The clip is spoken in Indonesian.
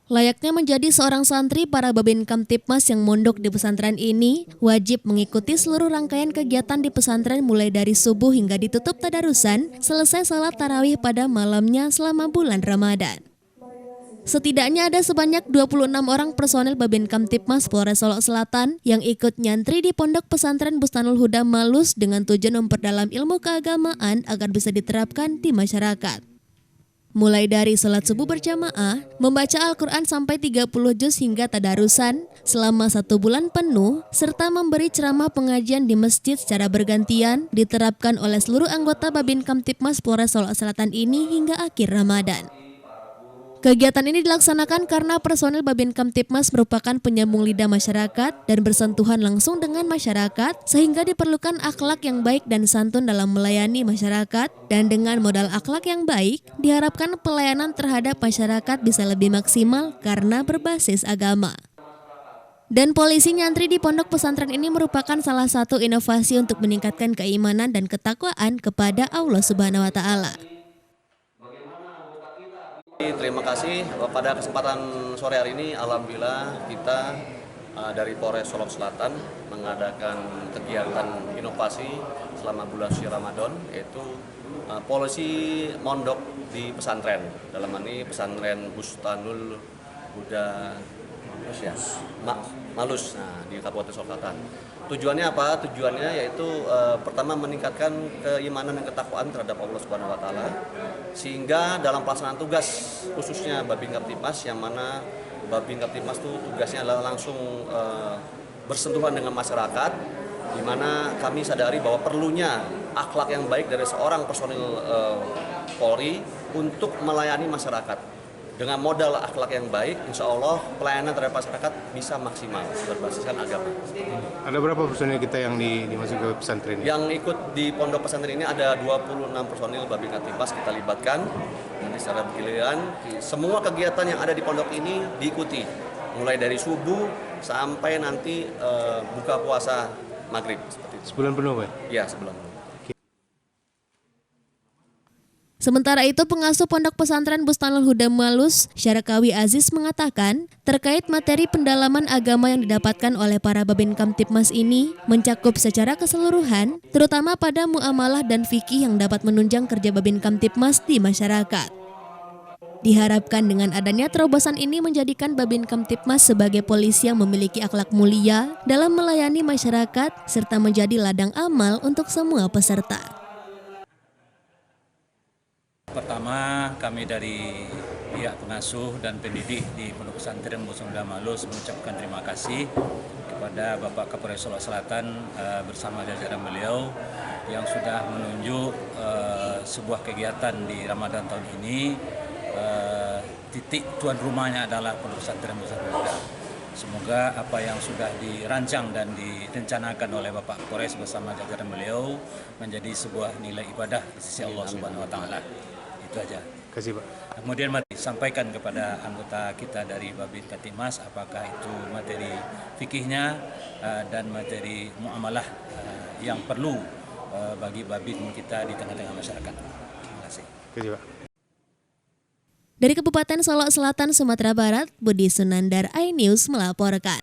Layaknya menjadi seorang santri, para Babin Kamtibmas yang mondok di pesantren ini wajib mengikuti seluruh rangkaian kegiatan di pesantren mulai dari subuh hingga ditutup tadarusan selesai salat tarawih pada malamnya selama bulan Ramadan. Setidaknya ada sebanyak 26 orang personel Babin Kamtibmas Polres Solok Selatan yang ikut nyantri di Pondok Pesantren Bustanul Huda Malus dengan tujuan memperdalam ilmu keagamaan agar bisa diterapkan di masyarakat. Mulai dari sholat subuh berjamaah, membaca Al-Quran sampai 30 juz hingga tadarusan selama 1 bulan penuh, serta memberi ceramah pengajian di masjid secara bergantian diterapkan oleh seluruh anggota Babin Kamtibmas Polres Solok Selatan ini hingga akhir Ramadan. Kegiatan ini dilaksanakan karena personel Babin Kamtibmas merupakan penyambung lidah masyarakat dan bersentuhan langsung dengan masyarakat, sehingga diperlukan akhlak yang baik dan santun dalam melayani masyarakat, dan dengan modal akhlak yang baik, diharapkan pelayanan terhadap masyarakat bisa lebih maksimal karena berbasis agama. Dan polisi nyantri di pondok pesantren ini merupakan salah satu inovasi untuk meningkatkan keimanan dan ketakwaan kepada Allah Subhanahu wa Ta'ala. Terima kasih pada kesempatan sore hari ini, alhamdulillah kita dari Polres Solok Selatan mengadakan kegiatan inovasi selama bulan suci Ramadan, yaitu polisi mondok di pesantren. Dalam ini pesantren Bustanul Huda Malus di Kabupaten Solok Selatan. Tujuannya apa? Tujuannya yaitu pertama meningkatkan keimanan dan ketakwaan terhadap Allah Subhanahu wa Ta'ala, sehingga dalam pelaksanaan tugas khususnya Babin Kamtibmas, yang mana Babin Kamtibmas itu tugasnya adalah langsung bersentuhan dengan masyarakat, di mana kami sadari bahwa perlunya akhlak yang baik dari seorang personil Polri untuk melayani masyarakat. Dengan modal akhlak yang baik, insya Allah pelayanan terhadap masyarakat bisa maksimal berbasiskan agama. Ada berapa personil kita yang dimasuk ke pesantren? Yang ikut di pondok pesantren ini ada 26 personil Babin Kamtibmas kita libatkan. Nanti secara bergiliran, semua kegiatan yang ada di pondok ini diikuti. Mulai dari subuh sampai nanti buka puasa maghrib. Seperti itu. Sebulan penuh, Pak? Ya, sebulan penuh. Sementara itu, pengasuh Pondok Pesantren Bustanul Huda Malus, Syarakawi Aziz mengatakan, terkait materi pendalaman agama yang didapatkan oleh para Babin Kamtibmas ini mencakup secara keseluruhan, terutama pada muamalah dan fikih yang dapat menunjang kerja Babin Kamtibmas di masyarakat. Diharapkan dengan adanya terobosan ini menjadikan Babin Kamtibmas sebagai polisi yang memiliki akhlak mulia dalam melayani masyarakat, serta menjadi ladang amal untuk semua peserta. Pertama, kami dari pihak pengasuh dan pendidik di Pondok Pesantren Bustanul Huda Malus mengucapkan terima kasih kepada Bapak Kapolres Solok Selatan bersama jajaran beliau yang sudah menunjuk sebuah kegiatan di Ramadan tahun ini. Titik tuan rumahnya adalah Pondok Pesantren Bustanul Huda. Semoga apa yang sudah dirancang dan direncanakan oleh Bapak Kapolres bersama jajaran beliau menjadi sebuah nilai ibadah di sisi Allah Subhanahu wa Ta'ala. Itu aja. Kasih, Pak. Kemudian mari sampaikan kepada anggota kita dari Babin Kamtibmas apakah itu materi fikihnya dan materi muamalah yang perlu bagi Babin kita di tengah-tengah masyarakat. Terima kasih. Kasih, Pak. Dari Kabupaten Solok Selatan, Sumatera Barat, Budi Sunandar, iNews melaporkan.